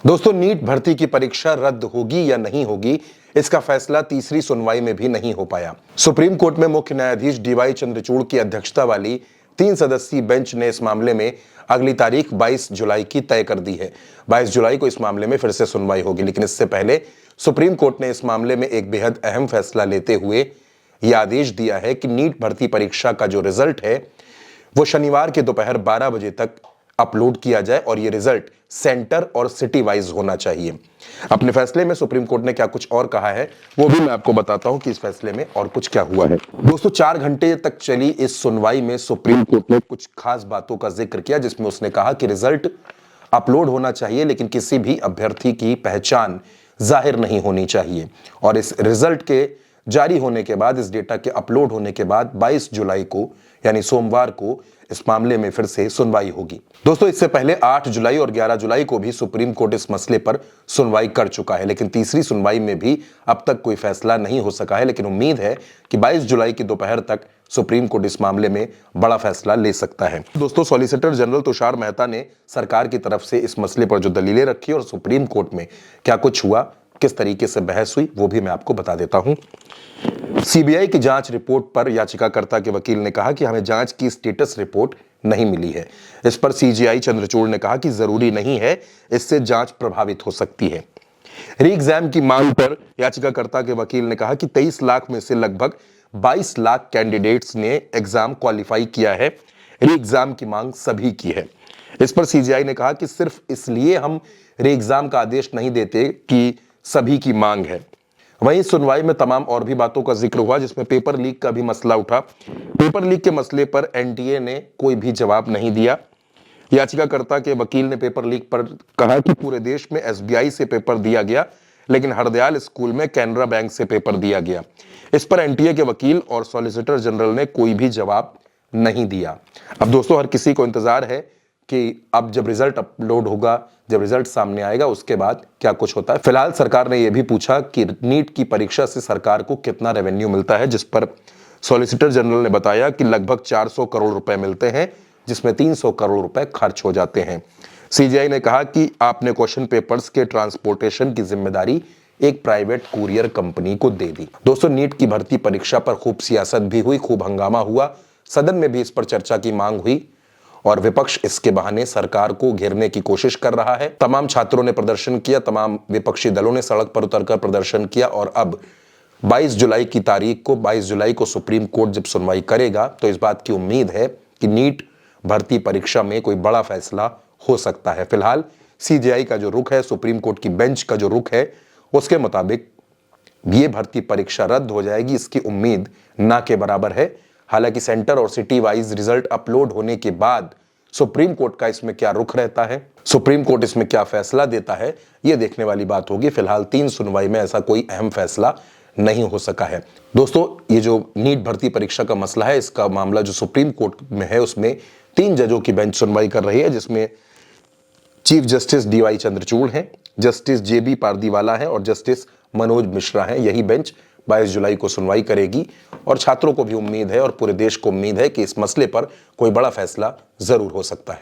दोस्तों, नीट भर्ती की परीक्षा रद्द होगी या नहीं होगी, इसका फैसला तीसरी सुनवाई में भी नहीं हो पाया। सुप्रीम कोर्ट में मुख्य न्यायाधीश डीवाई चंद्रचूड़ की अध्यक्षता वाली 3 सदस्यीय बेंच ने इस मामले में अगली तारीख 22 जुलाई की तय कर दी है। 22 जुलाई को इस मामले में फिर से सुनवाई होगी, लेकिन इससे पहले सुप्रीम कोर्ट ने इस मामले में एक बेहद अहम फैसला लेते हुए यह आदेश दिया है कि नीट भर्ती परीक्षा का जो रिजल्ट है वो शनिवार के दोपहर 12 बजे तक अपलोड किया जाए और ये रिजल्ट सेंटर और सिटी वाइज होना चाहिए। अपने फैसले में सुप्रीम कोर्ट ने क्या कुछ और कहा है वो भी मैं आपको बताता हूं कि इस फैसले में और कुछ क्या हुआ है। दोस्तों, 4 घंटे तक चली इस सुनवाई में सुप्रीम कोर्ट ने कुछ खास बातों का जिक्र किया, जिसमें उसने कहा कि रिजल्ट अपलोड होना चाहिए लेकिन किसी भी अभ्यर्थी की पहचान जाहिर नहीं होनी चाहिए, और इस रिजल्ट के जारी होने के बाद, इस डेटा के अपलोड होने के बाद 22 जुलाई को यानी सोमवार को इस मामले में फिर से सुनवाई होगी। दोस्तों, इससे पहले 8 जुलाई और 11 जुलाई को भी सुप्रीम कोर्ट इस मसले पर सुनवाई कर चुका है, लेकिन तीसरी सुनवाई में भी अब तक कोई फैसला नहीं हो सका है। लेकिन उम्मीद है कि 22 जुलाई की दोपहर तक सुप्रीम कोर्ट इस मामले में बड़ा फैसला ले सकता है। दोस्तों, सॉलिसिटर जनरल तुषार मेहता ने सरकार की तरफ से इस मसले पर जो दलीलें रखी और सुप्रीम कोर्ट में क्या कुछ हुआ, किस तरीके से बहस हुई, वो भी मैं आपको बता देता हूं। सीबीआई की जांच रिपोर्ट पर याचिकाकर्ता के वकील ने कहा कि हमें जांच की स्टेटस रिपोर्ट नहीं मिली है। इस पर सीजेआई चंद्रचूड़ ने कहा कि जरूरी नहीं है, इससे जांच प्रभावित हो सकती है। री एग्जाम की मांग पर याचिकाकर्ता के वकील ने कहा कि 23 लाख में से लगभग 22 लाख कैंडिडेट्स ने एग्जाम क्वालिफाई किया है। री एग्जाम की मांग सभी की है। इस पर सीजेआई ने कहा कि सिर्फ इसलिए हम री एग्जाम का आदेश नहीं देते कि सभी की मांग है। वहीं सुनवाई में तमाम और भी बातों का जिक्र हुआ, जिसमें पेपर लीक का भी मसला उठा। पेपर लीक के मसले पर एनटीए ने कोई भी जवाब नहीं दिया। याचिकाकर्ता के वकील ने पेपर लीक पर कहा कि पूरे देश में एसबीआई से पेपर दिया गया, लेकिन हरदयाल स्कूल में कैनरा बैंक से पेपर दिया गया। इस पर एनटीए के वकील और सॉलिसिटर जनरल ने कोई भी जवाब नहीं दिया। अब दोस्तों, हर किसी को इंतजार है कि अब जब रिजल्ट अपलोड होगा, जब रिजल्ट सामने आएगा, उसके बाद क्या कुछ होता है। फिलहाल सरकार ने यह भी पूछा कि नीट की परीक्षा से सरकार को कितना रेवेन्यू मिलता है, जिस पर सॉलिसिटर जनरल ने बताया कि लगभग 400 करोड़ रुपए मिलते हैं, जिसमें 300 करोड़ रुपए खर्च हो जाते हैं। सीजीआई ने कहा कि आपने क्वेश्चन पेपर्स के ट्रांसपोर्टेशन की जिम्मेदारी एक प्राइवेट कुरियर कंपनी को दे दी। दोस्तों, नीट की भर्ती परीक्षा पर खूब सियासत भी हुई, खूब हंगामा हुआ। सदन में भी इस पर चर्चा की मांग हुई और विपक्ष इसके बहाने सरकार को घेरने की कोशिश कर रहा है। तमाम छात्रों ने प्रदर्शन किया, तमाम विपक्षी दलों ने सड़क पर उतरकर प्रदर्शन किया, और अब 22 जुलाई की तारीख को, 22 जुलाई को सुप्रीम कोर्ट जब सुनवाई करेगा तो इस बात की उम्मीद है कि नीट भर्ती परीक्षा में कोई बड़ा फैसला हो सकता है। फिलहाल सीजेआई का जो रुख है, सुप्रीम कोर्ट की बेंच का जो रुख है, उसके मुताबिक ये भर्ती परीक्षा रद्द हो जाएगी, इसकी उम्मीद ना के बराबर है। हालांकि सेंटर और सिटी वाइज रिजल्ट अपलोड होने के बाद सुप्रीम कोर्ट का इसमें क्या रुख रहता है, सुप्रीम कोर्ट इसमें क्या फैसला देता है, यह देखने वाली बात होगी। फिलहाल 3 सुनवाई में ऐसा कोई अहम फैसला नहीं हो सका है। दोस्तों, ये जो नीट भर्ती परीक्षा का मसला है, इसका मामला जो सुप्रीम कोर्ट में है, उसमें 3 जजों की बेंच सुनवाई कर रही है, जिसमें चीफ जस्टिस डीवाई चंद्रचूड़ हैं, जस्टिस जेबी पारदीवाला हैं और जस्टिस मनोज मिश्रा हैं। यही बेंच 22 जुलाई को सुनवाई करेगी और छात्रों को भी उम्मीद है और पूरे देश को उम्मीद है कि इस मसले पर कोई बड़ा फैसला जरूर हो सकता है।